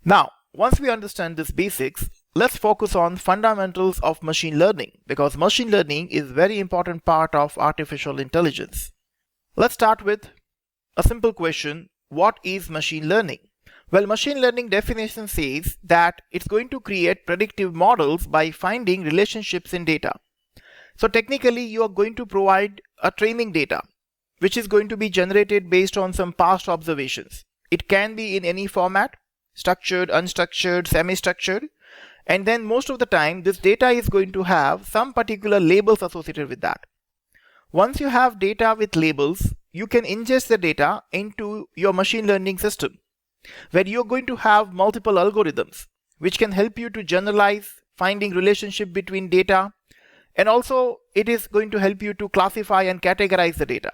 Now, once we understand these basics, let's focus on fundamentals of machine learning, because machine learning is a very important part of artificial intelligence. Let's start with a simple question. What is machine learning? Well, machine learning definition says that it's going to create predictive models by finding relationships in data. So technically, you are going to provide a training data, which is going to be generated based on some past observations. It can be in any format, structured, unstructured, semi-structured, and then most of the time, this data is going to have some particular labels associated with that. Once you have data with labels, you can ingest the data into your machine learning system, where you're going to have multiple algorithms, which can help you to generalize finding relationship between data, and also it is going to help you to classify and categorize the data.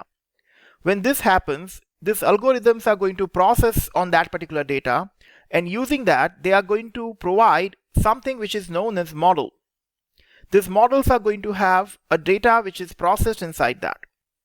When this happens, these algorithms are going to process on that particular data, and using that, they are going to provide something which is known as model. These models are going to have a data which is processed inside that.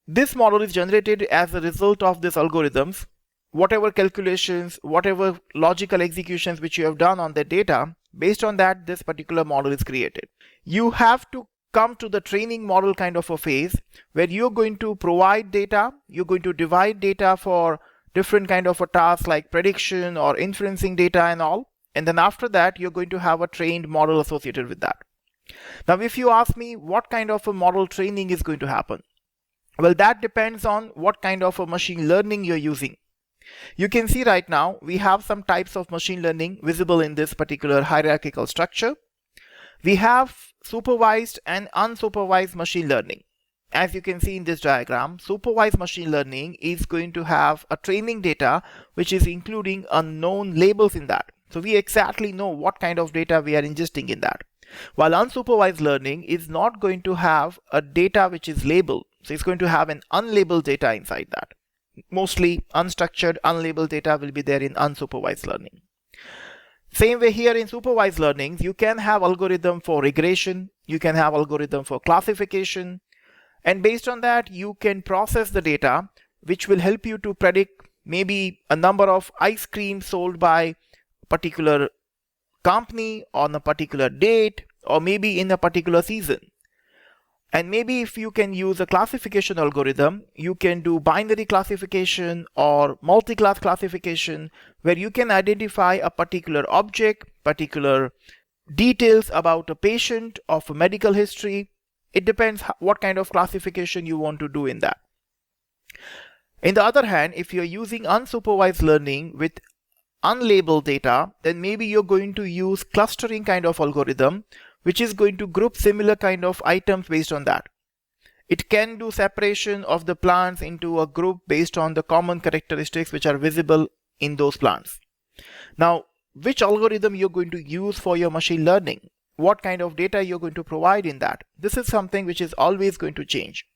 This model is generated as a result of these algorithms. Whatever calculations, whatever logical executions which you have done on the data, based on that, this particular model is created. You have to come to the training model kind of a phase where you're going to provide data, you're going to divide data for different kind of a task like prediction or inferencing data and all. And then after that, you're going to have a trained model associated with that. Now, if you ask me what kind of a model training is going to happen, well, that depends on what kind of a machine learning you're using. You can see right now, we have some types of machine learning visible in this particular hierarchical structure. We have supervised and unsupervised machine learning. As you can see in this diagram, supervised machine learning is going to have a training data which is including unknown labels in that. So we exactly know what kind of data we are ingesting in that. While unsupervised learning is not going to have a data which is labeled. So it's going to have an unlabeled data inside that. Mostly unstructured, unlabeled data will be there in unsupervised learning. Same way here in supervised learning, you can have algorithm for regression, you can have algorithm for classification, and based on that, you can process the data, which will help you to predict maybe a number of ice cream sold by a particular company on a particular date, or maybe in a particular season. And maybe if you can use a classification algorithm, you can do binary classification or multi-class classification, where you can identify a particular object, particular details about a patient of a medical history. It depends what kind of classification you want to do in that. In the other hand, if you're using unsupervised learning with unlabeled data, then maybe you're going to use clustering kind of algorithm, which is going to group similar kind of items based on that. It can do separation of the plants into a group based on the common characteristics which are visible in those plants. Now, which algorithm you're going to use for your machine learning, what kind of data you're going to provide in that, this is something which is always going to change.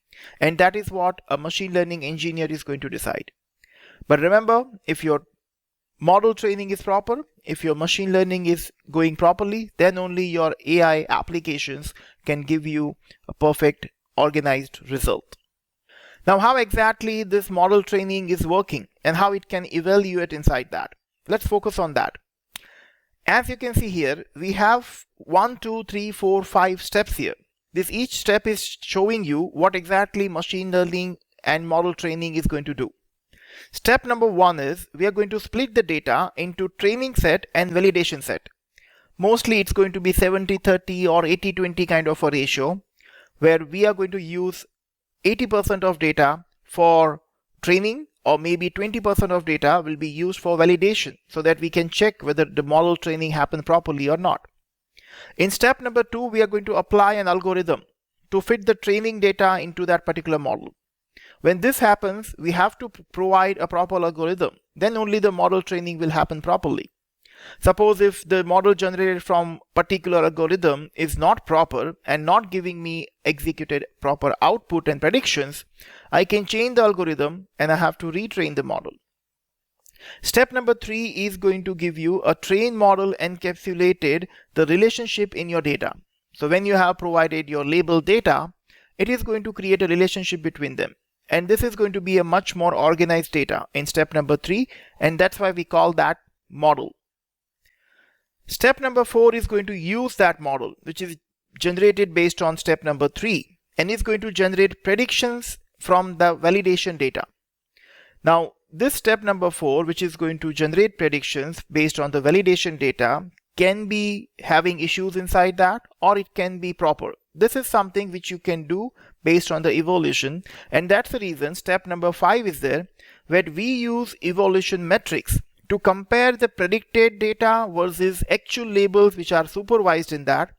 And that is what a machine learning engineer is going to decide. But remember, if your model training is proper, if your machine learning is going properly, then only your AI applications can give you a perfect organized result. Now, how exactly this model training is working and how it can evaluate inside that. Let's focus on that. As you can see here, we have 1, 2, 3, 4, 5 steps here. Each step is showing you what exactly machine learning and model training is going to do. Step number 1 is we are going to split the data into training set and validation set. Mostly it's going to be 70-30 or 80-20 kind of a ratio, where we are going to use 80% of data for training, or maybe 20% of data will be used for validation, so that we can check whether the model training happened properly or not. In step number 2, we are going to apply an algorithm to fit the training data into that particular model. When this happens, we have to provide a proper algorithm. Then only the model training will happen properly. Suppose if the model generated from particular algorithm is not proper and not giving me executed proper output and predictions, I can change the algorithm and I have to retrain the model. Step number 3 is going to give you a trained model encapsulated the relationship in your data. So when you have provided your labeled data, it is going to create a relationship between them. And this is going to be a much more organized data in step number 3, and that's why we call that model. Step number 4 is going to use that model, which is generated based on step number 3, and is going to generate predictions from the validation data. Now, this step number 4, which is going to generate predictions based on the validation data, can be having issues inside that, or it can be proper. This is something which you can do based on the evaluation, and that's the reason step number 5 is there, where we use evaluation metrics to compare the predicted data versus actual labels which are supervised in that,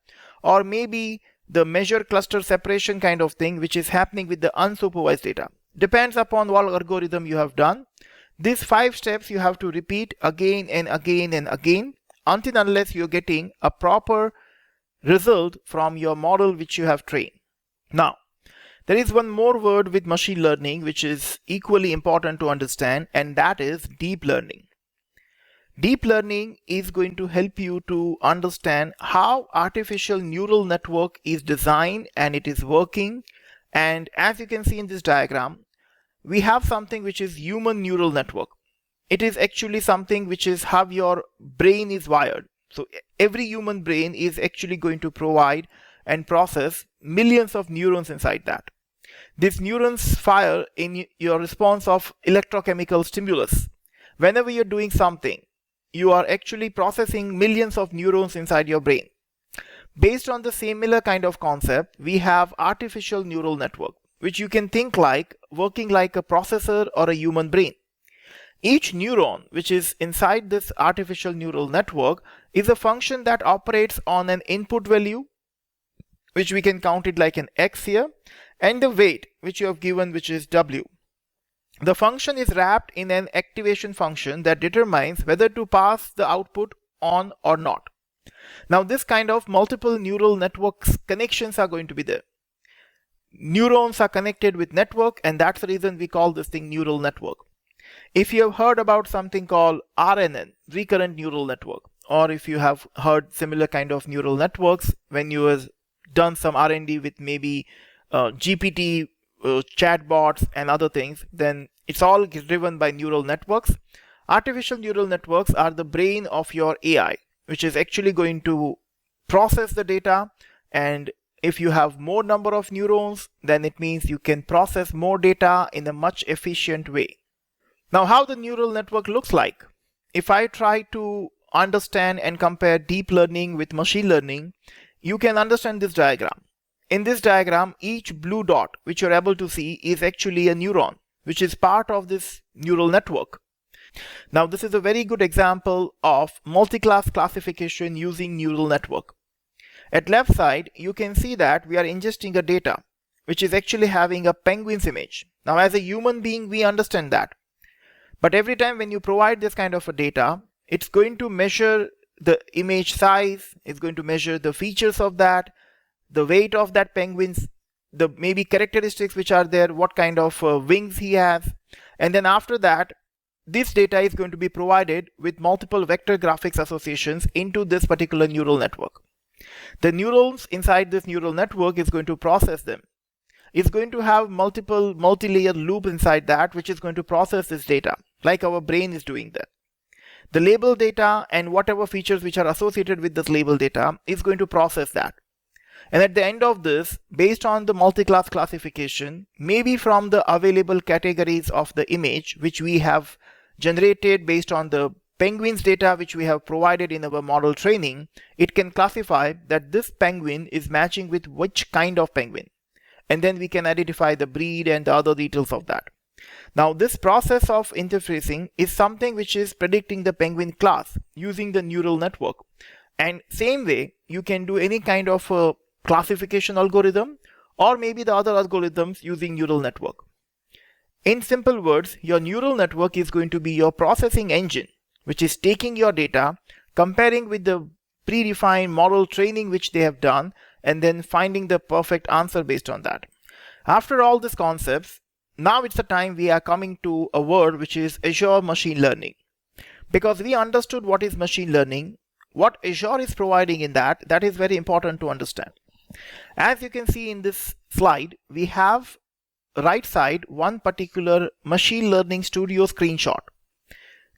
or maybe the measure cluster separation kind of thing which is happening with the unsupervised data. Depends upon what algorithm you have done. These 5 steps you have to repeat again and again and again until unless you're getting a proper result from your model which you have trained. Now, there is one more word with machine learning which is equally important to understand, and that is deep learning. Deep learning is going to help you to understand how artificial neural network is designed and it is working. And as you can see in this diagram, we have something which is human neural network. It is actually something which is how your brain is wired. So every human brain is actually going to provide and process millions of neurons inside that. These neurons fire in your response of electrochemical stimulus. Whenever you're doing something, you are actually processing millions of neurons inside your brain. Based on the similar kind of concept, we have artificial neural network, which you can think like working like a processor or a human brain. Each neuron which is inside this artificial neural network is a function that operates on an input value, which we can count it like an X here, and the weight which you have given, which is W. The function is wrapped in an activation function that determines whether to pass the output on or not. Now, this kind of multiple neural networks connections are going to be there. Neurons are connected with network, and that's the reason we call this thing neural network. If you have heard about something called RNN, recurrent neural network, or if you have heard similar kind of neural networks when you have done some R&D with maybe GPT, chatbots and other things, then it's all driven by neural networks. Artificial neural networks are the brain of your AI, which is actually going to process the data, and if you have more number of neurons, then it means you can process more data in a much efficient way. Now, how the neural network looks like? If I try to understand and compare deep learning with machine learning, you can understand this diagram. In this diagram, each blue dot which you're able to see is actually a neuron, which is part of this neural network. Now, this is a very good example of multi-class classification using neural network. At left side, you can see that we are ingesting a data which is actually having a penguin's image. Now, as a human being, we understand that. But every time when you provide this kind of a data, it's going to measure the image size, it's going to measure the features of that, the weight of that penguin's, the maybe characteristics which are there, what kind of wings he has. And then after that, this data is going to be provided with multiple vector graphics associations into this particular neural network. The neurons inside this neural network is going to process them. It's going to have multiple multi-layer loop inside that, which is going to process this data, like our brain is doing that. The label data and whatever features which are associated with this label data is going to process that. And at the end of this, based on the multi-class classification, maybe from the available categories of the image which we have generated based on the penguin's data which we have provided in our model training, it can classify that this penguin is matching with which kind of penguin. And then we can identify the breed and the other details of that. Now, this process of interfacing is something which is predicting the penguin class using the neural network. And same way, you can do any kind of a classification algorithm or maybe the other algorithms using neural network. In simple words, your neural network is going to be your processing engine, which is taking your data, comparing with the predefined model training which they have done, and then finding the perfect answer based on that. After all these concepts, now it's the time we are coming to a word which is Azure machine learning. Because we understood what is machine learning, what Azure is providing in that is very important to understand. As you can see in this slide, we have right side one particular machine learning studio screenshot.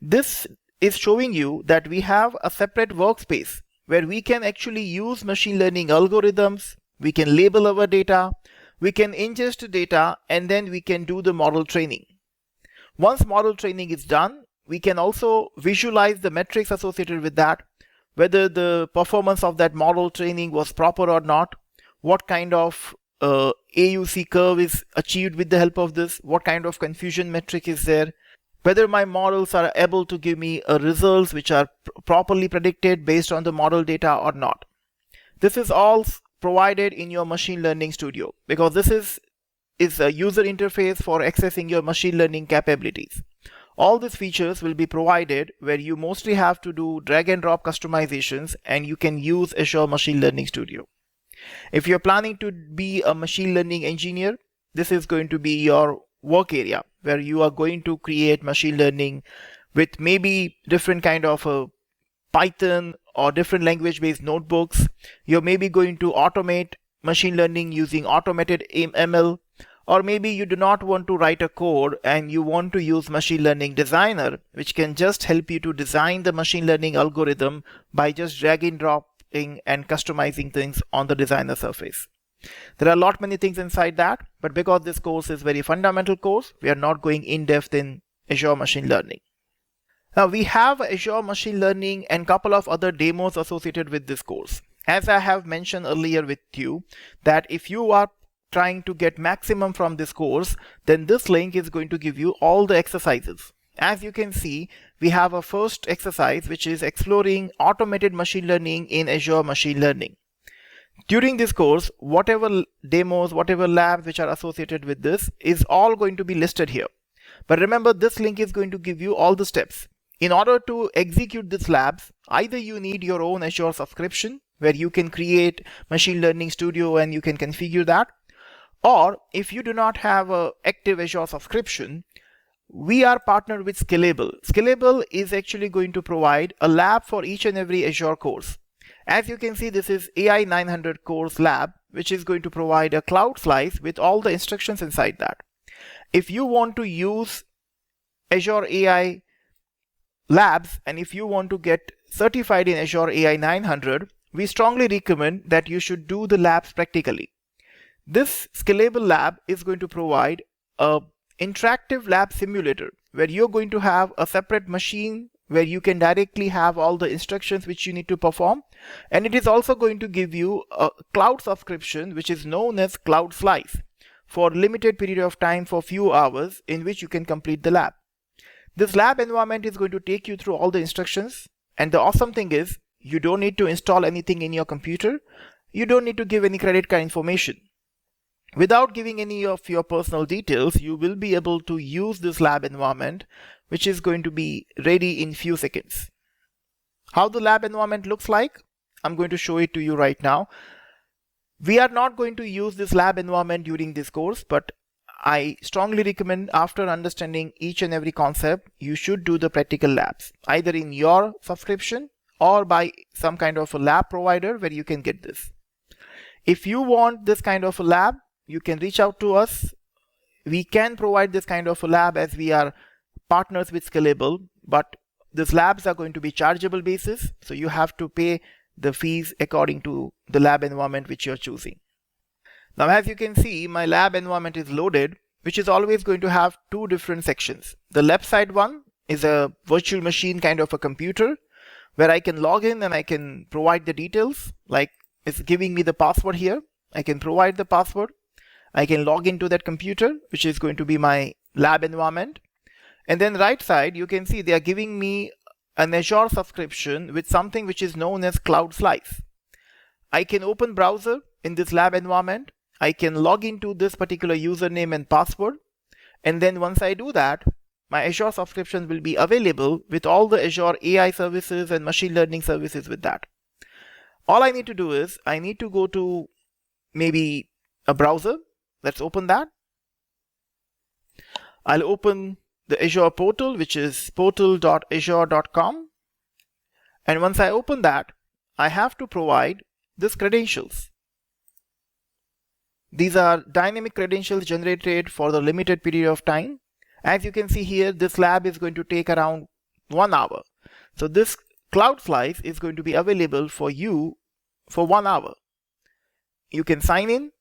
This is showing you that we have a separate workspace where we can actually use machine learning algorithms, we can label our data, we can ingest data, and then we can do the model training. Once model training is done, we can also visualize the metrics associated with that, whether the performance of that model training was proper or not, what kind of AUC curve is achieved with the help of this, what kind of confusion metric is there, whether my models are able to give me results which are properly predicted based on the model data or not. This is all provided in your machine learning studio because this is a user interface for accessing your machine learning capabilities. All these features will be provided where you mostly have to do drag and drop customizations, and you can use Azure Machine Learning Studio. If you're planning to be a machine learning engineer, this is going to be your work area where you are going to create machine learning with maybe different kind of Python or different language based notebooks. You're maybe going to automate machine learning using automated ML, or maybe you do not want to write a code and you want to use machine learning designer, which can just help you to design the machine learning algorithm by just dragging, dropping and customizing things on the designer surface. There are many things inside that, but because this course is very fundamental course, we are not going in depth in Azure machine learning. Now we have Azure machine learning and couple of other demos associated with this course. As I have mentioned earlier with you, that if you are trying to get maximum from this course, then this link is going to give you all the exercises. As you can see, we have a first exercise which is exploring automated machine learning in Azure machine learning. During this course, whatever demos, whatever labs which are associated with this is all going to be listed here. But remember, this link is going to give you all the steps. In order to execute these labs, either you need your own Azure subscription where you can create machine learning studio and you can configure that. Or if you do not have an active Azure subscription, we are partnered with Scalable. Scalable is actually going to provide a lab for each and every Azure course. As you can see, this is AI-900 course lab, which is going to provide a cloud slice with all the instructions inside that. If you want to use Azure AI labs and if you want to get certified in Azure AI-900, we strongly recommend that you should do the labs practically. This Scalable lab is going to provide an interactive lab simulator where you're going to have a separate machine where you can directly have all the instructions which you need to perform, and it is also going to give you a cloud subscription which is known as Cloud Slice for limited period of time for few hours in which you can complete the lab. This lab environment is going to take you through all the instructions, and the awesome thing is you don't need to install anything in your computer. You don't need to give any credit card information. Without giving any of your personal details, you will be able to use this lab environment, which is going to be ready in few seconds. How the lab environment looks like, I'm going to show it to you right now. We are not going to use this lab environment during this course, but I strongly recommend after understanding each and every concept, you should do the practical labs, either in your subscription or by some kind of a lab provider where you can get this. If you want this kind of a lab, you can reach out to us. We can provide this kind of a lab as we are partners with Scalable, but these labs are going to be chargeable basis, so you have to pay the fees according to the lab environment which you're choosing. Now as you can see, my lab environment is loaded, which is always going to have two different sections. The left side one is a virtual machine kind of a computer where I can log in and I can provide the details, like it's giving me the password here. I can provide the password. I can log into that computer, which is going to be my lab environment. And then right side, you can see they are giving me an Azure subscription with something which is known as Cloud Slice. I can open browser in this lab environment. I can log into this particular username and password. And then once I do that, my Azure subscription will be available with all the Azure AI services and machine learning services with that. All I need to do is I need to go to maybe a browser. Let's open that. I'll open the Azure portal, which is portal.azure.com. And once I open that, I have to provide these credentials. These are dynamic credentials generated for the limited period of time. As you can see here, this lab is going to take around 1 hour. So this cloud slice is going to be available for you for 1 hour. You can sign in.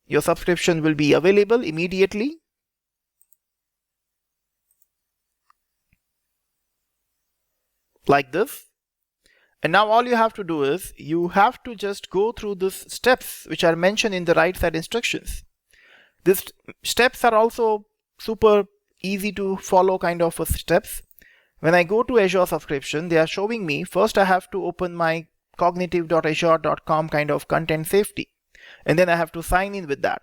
Your subscription will be available immediately. Like this. And now all you have to do is you have to just go through these steps which are mentioned in the right side instructions. These steps are also super easy to follow kind of steps. When I go to Azure subscription, they are showing me first I have to open my cognitive.azure.com kind of content safety, and then I have to sign in with that.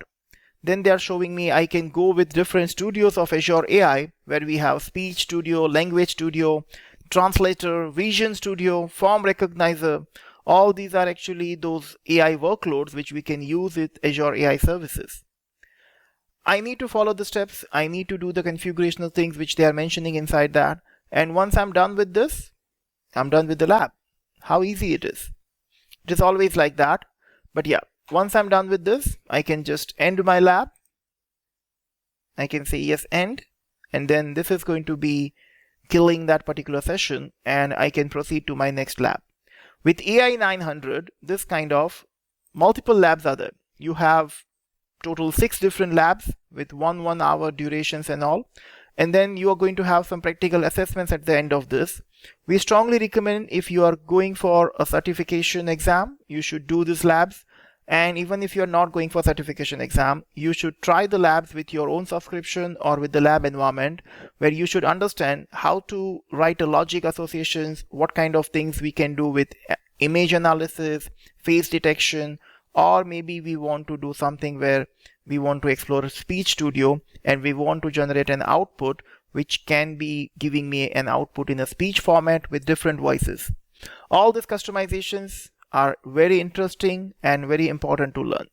Then they are showing me I can go with different studios of Azure AI, where we have speech studio, language studio, translator, vision studio, form recognizer. All these are actually those AI workloads which we can use with Azure AI services. I need to follow the steps. I need to do the configurational things which they are mentioning inside that. And once I'm done with this, I'm done with the lab. How easy it is. It is always like that. But yeah, once I'm done with this, I can just end my lab. I can say yes, end. And then this is going to be killing that particular session, and I can proceed to my next lab. With AI-900, this kind of multiple labs are there. You have total 6 different labs with 1 hour durations and all. And then you are going to have some practical assessments at the end of this. We strongly recommend if you are going for a certification exam, you should do these labs. And even if you're not going for certification exam, you should try the labs with your own subscription or with the lab environment, where you should understand how to write a logic associations, what kind of things we can do with image analysis, face detection, or maybe we want to do something where we want to explore speech studio and we want to generate an output which can be giving me an output in a speech format with different voices. All these customizations are very interesting and very important to learn.